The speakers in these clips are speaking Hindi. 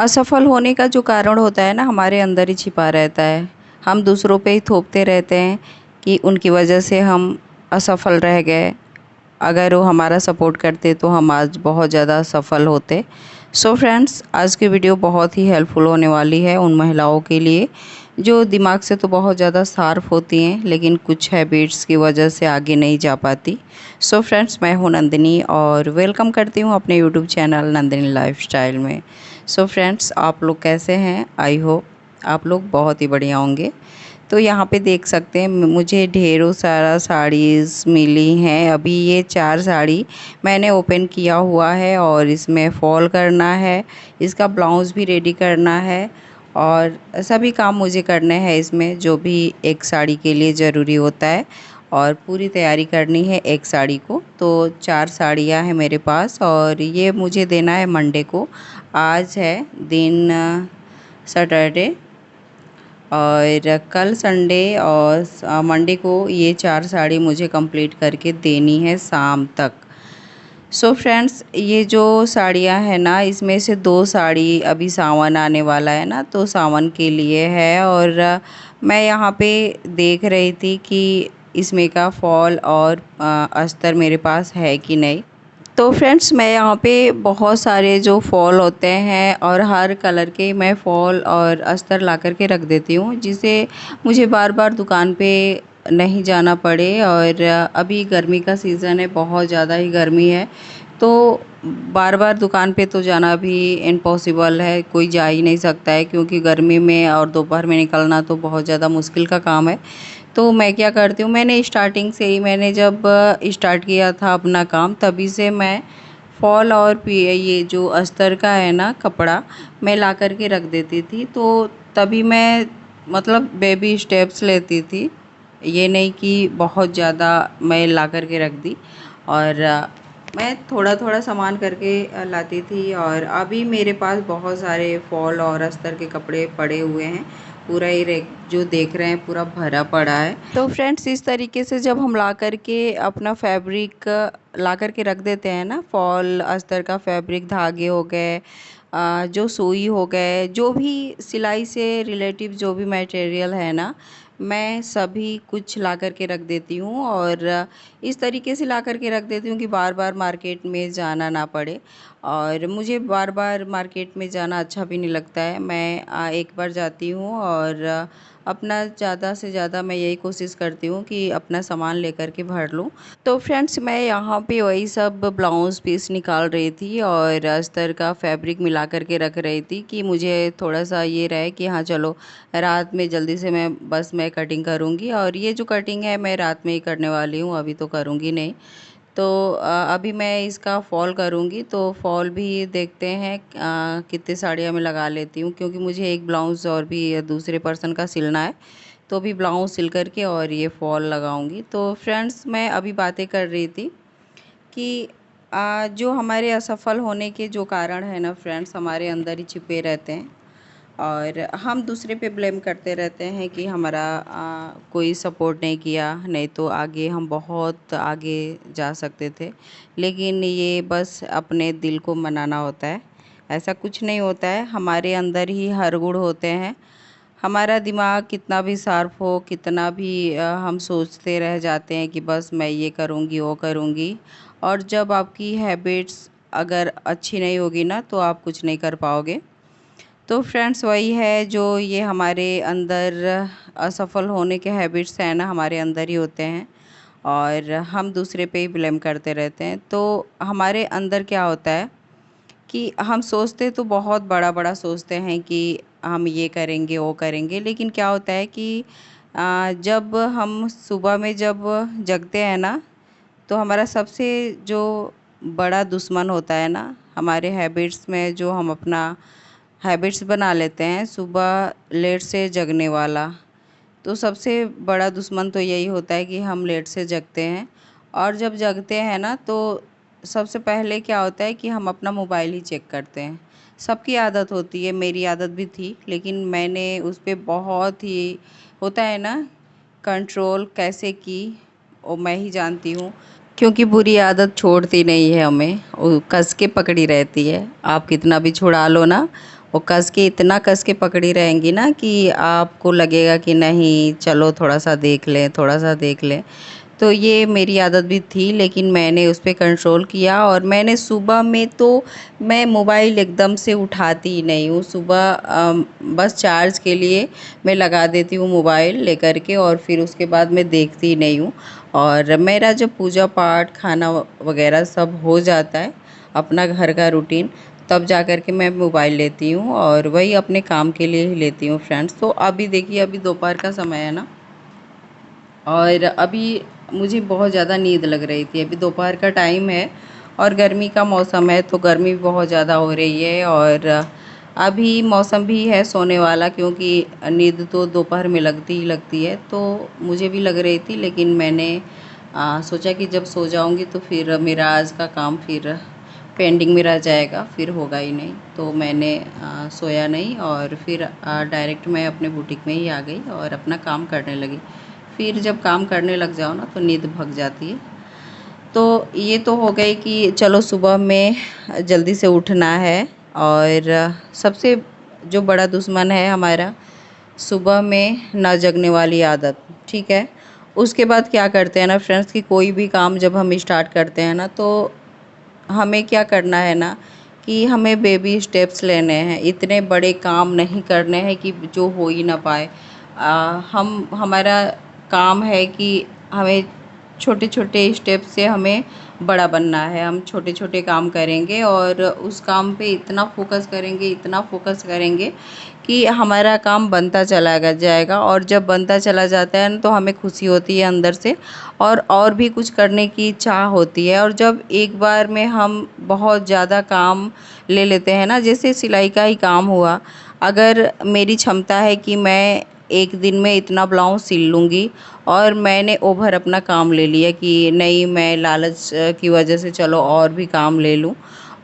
असफल होने का जो कारण होता है ना हमारे अंदर ही छिपा रहता है। हम दूसरों पे ही थोपते रहते हैं कि उनकी वजह से हम असफल रह गए। अगर वो हमारा सपोर्ट करते तो हम आज बहुत ज़्यादा सफल होते। सो फ्रेंड्स, आज की वीडियो बहुत ही हेल्पफुल होने वाली है उन महिलाओं के लिए जो दिमाग से तो बहुत ज़्यादा शार्प होती हैं लेकिन कुछ हैबिट्स की वजह से आगे नहीं जा पाती। सो फ्रेंड्स, मैं हूं नंदिनी और वेलकम करती हूं अपने यूट्यूब चैनल नंदिनी लाइफस्टाइल में। सो फ्रेंड्स, आप लोग कैसे हैं? आई होप आप लोग बहुत ही बढ़िया होंगे। तो यहाँ पे देख सकते हैं मुझे ढेरों सारा साड़ीज़ मिली हैं। अभी ये 4 साड़ी मैंने ओपन किया हुआ है और इसमें फॉल करना है, इसका ब्लाउज़ भी रेडी करना है और सभी काम मुझे करने हैं इसमें जो भी एक साड़ी के लिए ज़रूरी होता है और पूरी तैयारी करनी है एक साड़ी को। तो 4 साड़ियाँ हैं मेरे पास और ये मुझे देना है मंडे को। आज है दिन सैटरडे और कल संडे और मंडे को ये 4 साड़ी मुझे कंप्लीट करके देनी है शाम तक। सो फ्रेंड्स, ये जो साड़ियाँ हैं ना इसमें से 2 साड़ी अभी सावन आने वाला है ना, तो सावन के लिए है और मैं यहाँ पे देख रही थी कि इसमें का फॉल और अस्तर मेरे पास है कि नहीं। तो फ्रेंड्स, मैं यहाँ पे बहुत सारे जो फॉल होते हैं और हर कलर के मैं फॉल और अस्तर ला कर के रख देती हूँ जिससे मुझे बार बार दुकान पे नहीं जाना पड़े। और अभी गर्मी का सीज़न है, बहुत ज़्यादा ही गर्मी है, तो बार बार दुकान पे तो जाना भी इम्पॉसिबल है, कोई जा ही नहीं सकता है क्योंकि गर्मी में और दोपहर में निकलना तो बहुत ज़्यादा मुश्किल का काम है। तो मैं क्या करती हूँ, मैंने स्टार्टिंग से ही मैंने जब स्टार्ट किया था अपना काम तभी से मैं फॉल और ये जो अस्तर का है ना कपड़ा मैं ला कर के रख देती थी। तो तभी मैं मतलब बेबी स्टेप्स लेती थी, ये नहीं कि बहुत ज़्यादा मैं ला कर के रख दी। और मैं थोड़ा थोड़ा सामान करके लाती थी और अभी मेरे पास बहुत सारे फॉल और अस्तर के कपड़े पड़े हुए हैं। पूरा ही रेक जो देख रहे हैं पूरा भरा पड़ा है। तो फ्रेंड्स, इस तरीके से जब हम ला करके अपना फैब्रिक ला करके रख देते हैं ना, फॉल अस्तर का फैब्रिक, धागे हो गए, जो सुई हो गए, जो भी सिलाई से रिलेटिव जो भी मटेरियल है ना, मैं सभी कुछ ला कर के रख देती हूँ और इस तरीके से ला कर के रख देती हूँ कि बार बार मार्केट में जाना ना पड़े। और मुझे बार बार मार्केट में जाना अच्छा भी नहीं लगता है। मैं एक बार जाती हूँ और अपना ज़्यादा से ज़्यादा मैं यही कोशिश करती हूँ कि अपना सामान लेकर के भर लूँ। तो फ्रेंड्स, मैं यहाँ पे वही सब ब्लाउज़ पीस निकाल रही थी और अस्तर का फैब्रिक मिला कर के रख रही थी कि मुझे थोड़ा-सा ये रहे कि हाँ चलो, रात में जल्दी से मैं कटिंग करूँगी और ये जो कटिंग है मैं रात में ही करने वाली हूँ, अभी तो करूँगी नहीं। तो अभी मैं इसका फॉल करूँगी, तो फॉल भी देखते हैं कितनी साड़ियाँ मैं लगा लेती हूँ क्योंकि मुझे एक ब्लाउज़ और भी दूसरे पर्सन का सिलना है। तो अभी ब्लाउज़ सिल कर के और ये फॉल लगाऊँगी। तो फ्रेंड्स, मैं अभी बातें कर रही थी कि जो हमारे असफल होने के जो कारण हैं ना फ्रेंड्स, हमारे अंदर ही छिपे रहते हैं और हम दूसरे पे ब्लेम करते रहते हैं कि हमारा कोई सपोर्ट नहीं किया, नहीं तो आगे हम बहुत आगे जा सकते थे। लेकिन ये बस अपने दिल को मनाना होता है, ऐसा कुछ नहीं होता है। हमारे अंदर ही हर गुण होते हैं। हमारा दिमाग कितना भी शार्प हो, कितना भी हम सोचते रह जाते हैं कि बस मैं ये करूँगी, वो करूँगी, और जब आपकी हैबिट्स अगर अच्छी नहीं होगी ना तो आप कुछ नहीं कर पाओगे। तो फ्रेंड्स, वही है जो ये हमारे अंदर असफल होने के हैबिट्स हैं ना, हमारे अंदर ही होते हैं और हम दूसरे पे ही ब्लेम करते रहते हैं। तो हमारे अंदर क्या होता है कि हम सोचते तो बहुत बड़ा-बड़ा सोचते हैं कि हम ये करेंगे, वो करेंगे, लेकिन क्या होता है कि जब हम सुबह में जब जगते हैं ना, तो हमारा सबसे जो बड़ा दुश्मन होता है ना, हमारे हैबिट्स में जो हम अपना हैबिट्स बना लेते हैं सुबह लेट से जगने वाला, तो सबसे बड़ा दुश्मन तो यही होता है कि हम लेट से जगते हैं। और जब जगते हैं ना तो सबसे पहले क्या होता है कि हम अपना मोबाइल ही चेक करते हैं। सबकी आदत होती है, मेरी आदत भी थी, लेकिन मैंने उस पे बहुत ही होता है ना कंट्रोल कैसे की, वो मैं ही जानती हूँ। क्योंकि बुरी आदत छोड़ती नहीं है हमें, वो कस के पकड़ी रहती है। आप कितना भी छुड़ा लो ना, वो कस के इतना कस के पकड़ी रहेंगी ना कि आपको लगेगा कि नहीं चलो थोड़ा सा देख लें, थोड़ा सा देख लें। तो ये मेरी आदत भी थी, लेकिन मैंने उस पे कंट्रोल किया और मैंने सुबह में तो मैं मोबाइल एकदम से उठाती ही नहीं हूँ। सुबह बस चार्ज के लिए मैं लगा देती हूँ मोबाइल लेकर के, और फिर उसके बाद मैं देखती ही नहीं हूँ। और मेरा जब पूजा पाठ खाना वगैरह सब हो जाता है, अपना घर का रूटीन, तब जा कर के मैं मोबाइल लेती हूँ और वही अपने काम के लिए ही लेती हूँ फ्रेंड्स। तो अभी देखिए, अभी दोपहर का समय है ना, और अभी मुझे बहुत ज़्यादा नींद लग रही थी। अभी दोपहर का टाइम है और गर्मी का मौसम है, तो गर्मी भी बहुत ज़्यादा हो रही है। और अभी मौसम भी है सोने वाला, क्योंकि नींद तो दोपहर में लगती ही लगती है। तो मुझे भी लग रही थी, लेकिन मैंने सोचा कि जब सो जाऊंगी तो फिर मेरा आज का काम फिर पेंडिंग में रह जाएगा, फिर होगा ही नहीं। तो मैंने सोया नहीं और फिर डायरेक्ट मैं अपने बुटीक में ही आ गई और अपना काम करने लगी। फिर जब काम करने लग जाओ ना तो नींद भग जाती है। तो ये तो हो गई कि चलो सुबह में जल्दी से उठना है। और सबसे जो बड़ा दुश्मन है हमारा, सुबह में ना जगने वाली आदत, ठीक है। उसके बाद क्या करते हैं ना फ्रेंड्स, कि कोई भी काम जब हम स्टार्ट करते हैं ना, तो हमें क्या करना है ना, कि हमें बेबी स्टेप्स लेने हैं। इतने बड़े काम नहीं करने हैं कि जो हो ही ना पाए। हम हमारा काम है कि हमें छोटे छोटे स्टेप से हमें बड़ा बनना है। हम छोटे छोटे काम करेंगे और उस काम पे इतना फोकस करेंगे, इतना फोकस करेंगे कि हमारा काम बनता चला जाएगा। और जब बनता चला जाता है ना, तो हमें खुशी होती है अंदर से, और भी कुछ करने की चाह होती है। और जब एक बार में हम बहुत ज़्यादा काम ले लेते हैं ना, जैसे सिलाई का ही काम हुआ, अगर मेरी क्षमता है कि मैं एक दिन में इतना ब्लाउज सिल लूँगी, और मैंने ओवर अपना काम ले लिया कि नहीं, मैं लालच की वजह से चलो और भी काम ले लूँ,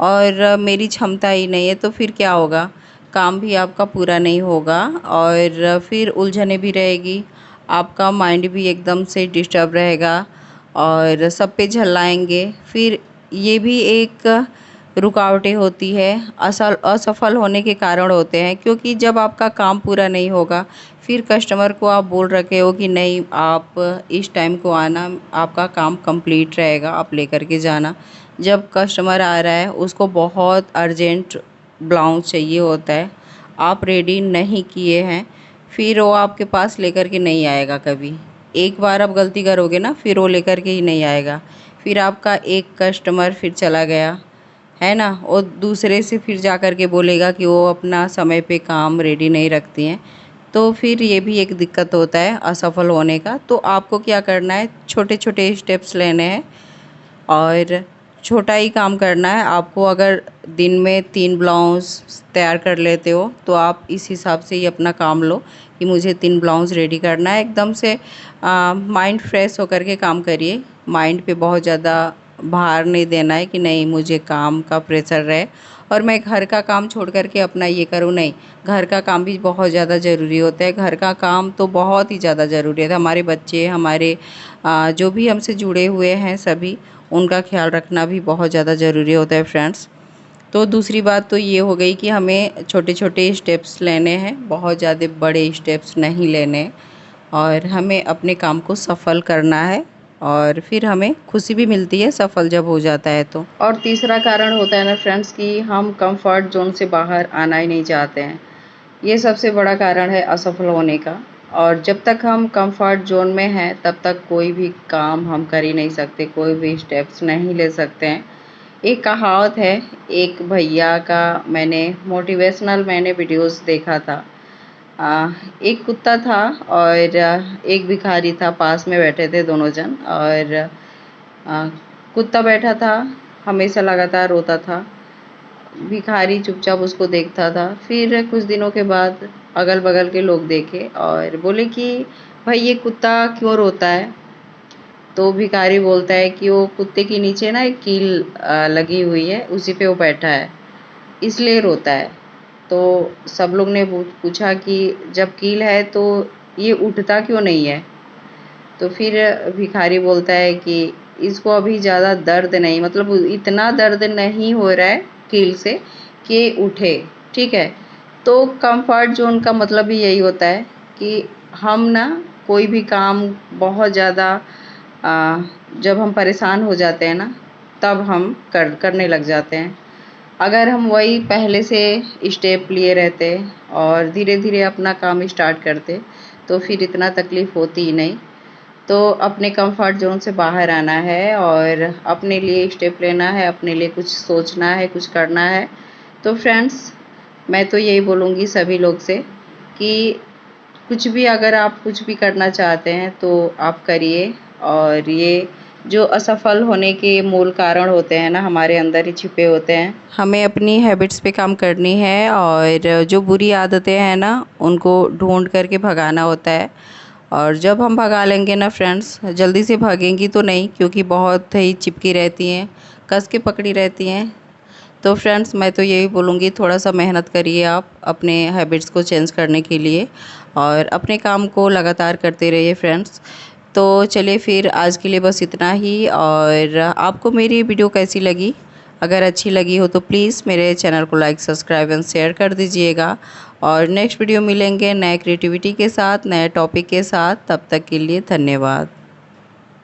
और मेरी क्षमता ही नहीं है, तो फिर क्या होगा, काम भी आपका पूरा नहीं होगा और फिर उलझने भी रहेगी। आपका माइंड भी एकदम से डिस्टर्ब रहेगा और सब पे झल्लाएंगे। फिर ये भी एक रुकावटें होती है, असफल होने के कारण होते हैं। क्योंकि जब आपका काम पूरा नहीं होगा, फिर कस्टमर को आप बोल रखे हो कि नहीं आप इस टाइम को आना, आपका काम कंप्लीट रहेगा, आप लेकर के जाना। जब कस्टमर आ रहा है, उसको बहुत अर्जेंट ब्लाउज चाहिए होता है, आप रेडी नहीं किए हैं, फिर वो आपके पास लेकर के नहीं आएगा कभी। एक बार आप गलती करोगे ना, फिर वो लेकर के ही नहीं आएगा। फिर आपका एक कस्टमर फिर चला गया, है ना, और दूसरे से फिर जा कर के बोलेगा कि वो अपना समय पे काम रेडी नहीं रखती हैं। तो फिर ये भी एक दिक्कत होता है असफल होने का। तो आपको क्या करना है, छोटे छोटे स्टेप्स लेने हैं और छोटा ही काम करना है आपको। अगर दिन में 3 ब्लाउज़ तैयार कर लेते हो, तो आप इस हिसाब से ही अपना काम लो कि मुझे 3 ब्लाउज़ रेडी करना है। एकदम से माइंड फ्रेश होकर के काम करिए। माइंड पे बहुत ज़्यादा भार नहीं देना है कि नहीं मुझे काम का प्रेशर रहे और मैं घर का काम छोड़ कर के अपना ये करूँ, नहीं। घर का काम भी बहुत ज़्यादा ज़रूरी होता है। घर का काम तो बहुत ही ज़्यादा ज़रूरी है। हमारे बच्चे, हमारे जो भी हमसे जुड़े हुए हैं सभी, उनका ख्याल रखना भी बहुत ज़्यादा ज़रूरी होता है फ्रेंड्स। तो दूसरी बात तो ये हो गई कि हमें छोटे छोटे स्टेप्स लेने हैं, बहुत ज़्यादा बड़े स्टेप्स नहीं लेने, और हमें अपने काम को सफल करना है। और फिर हमें खुशी भी मिलती है सफल जब हो जाता है तो। और तीसरा कारण होता है ना फ्रेंड्स, कि हम कंफर्ट जोन से बाहर आना ही नहीं चाहते हैं। ये सबसे बड़ा कारण है असफल होने का। और जब तक हम कंफर्ट जोन में हैं, तब तक कोई भी काम हम कर ही नहीं सकते, कोई भी स्टेप्स नहीं ले सकते हैं। एक कहावत है, एक भैया का मैंने वीडियोस देखा था। एक कुत्ता था और एक भिखारी था, पास में बैठे थे दोनों जन। और कुत्ता बैठा था, हमेशा लगातार रोता था। भिखारी चुपचाप उसको देखता था। फिर कुछ दिनों के बाद अगल बगल के लोग देखे और बोले कि भाई ये कुत्ता क्यों रोता है। तो भिखारी बोलता है कि वो कुत्ते के नीचे ना एक कील लगी हुई है, उसी पे वो बैठा है, इसलिए रोता है। तो सब लोग ने पूछा कि जब कील है तो ये उठता क्यों नहीं है। तो फिर भिखारी बोलता है कि इसको अभी ज़्यादा दर्द नहीं, मतलब इतना दर्द नहीं हो रहा है कील से कि उठे, ठीक है। तो कंफर्ट ज़ोन का मतलब ही यही होता है कि हम ना कोई भी काम बहुत ज़्यादा जब हम परेशान हो जाते हैं ना, तब हम करने लग जाते हैं। अगर हम वही पहले से स्टेप लिए रहते और धीरे-धीरे अपना काम स्टार्ट करते, तो फिर इतना तकलीफ़ होती ही नहीं। तो अपने कंफर्ट ज़ोन से बाहर आना है और अपने लिए स्टेप लेना है, अपने लिए कुछ सोचना है, कुछ करना है। तो फ्रेंड्स, मैं तो यही बोलूँगी सभी लोग से कि कुछ भी अगर आप कुछ भी करना चाहते हैं तो आप करिए। और ये जो असफल होने के मूल कारण होते हैं ना, हमारे अंदर ही छिपे होते हैं। हमें अपनी हैबिट्स पे काम करनी है और जो बुरी आदतें हैं ना, उनको ढूंढ करके भगाना होता है। और जब हम भगा लेंगे ना फ्रेंड्स, जल्दी से भागेंगी तो नहीं, क्योंकि बहुत ही चिपकी रहती हैं, कस के पकड़ी रहती हैं। तो फ्रेंड्स, मैं तो यही बोलूँगी, थोड़ा सा मेहनत करिए आप अपने हैबिट्स को चेंज करने के लिए और अपने काम को लगातार करते रहिए फ्रेंड्स। तो चलिए फिर आज के लिए बस इतना ही। और आपको मेरी वीडियो कैसी लगी? अगर अच्छी लगी हो तो प्लीज़ मेरे चैनल को लाइक, सब्सक्राइब एंड शेयर कर दीजिएगा। और नेक्स्ट वीडियो मिलेंगे नए क्रिएटिविटी के साथ, नए टॉपिक के साथ। तब तक के लिए धन्यवाद।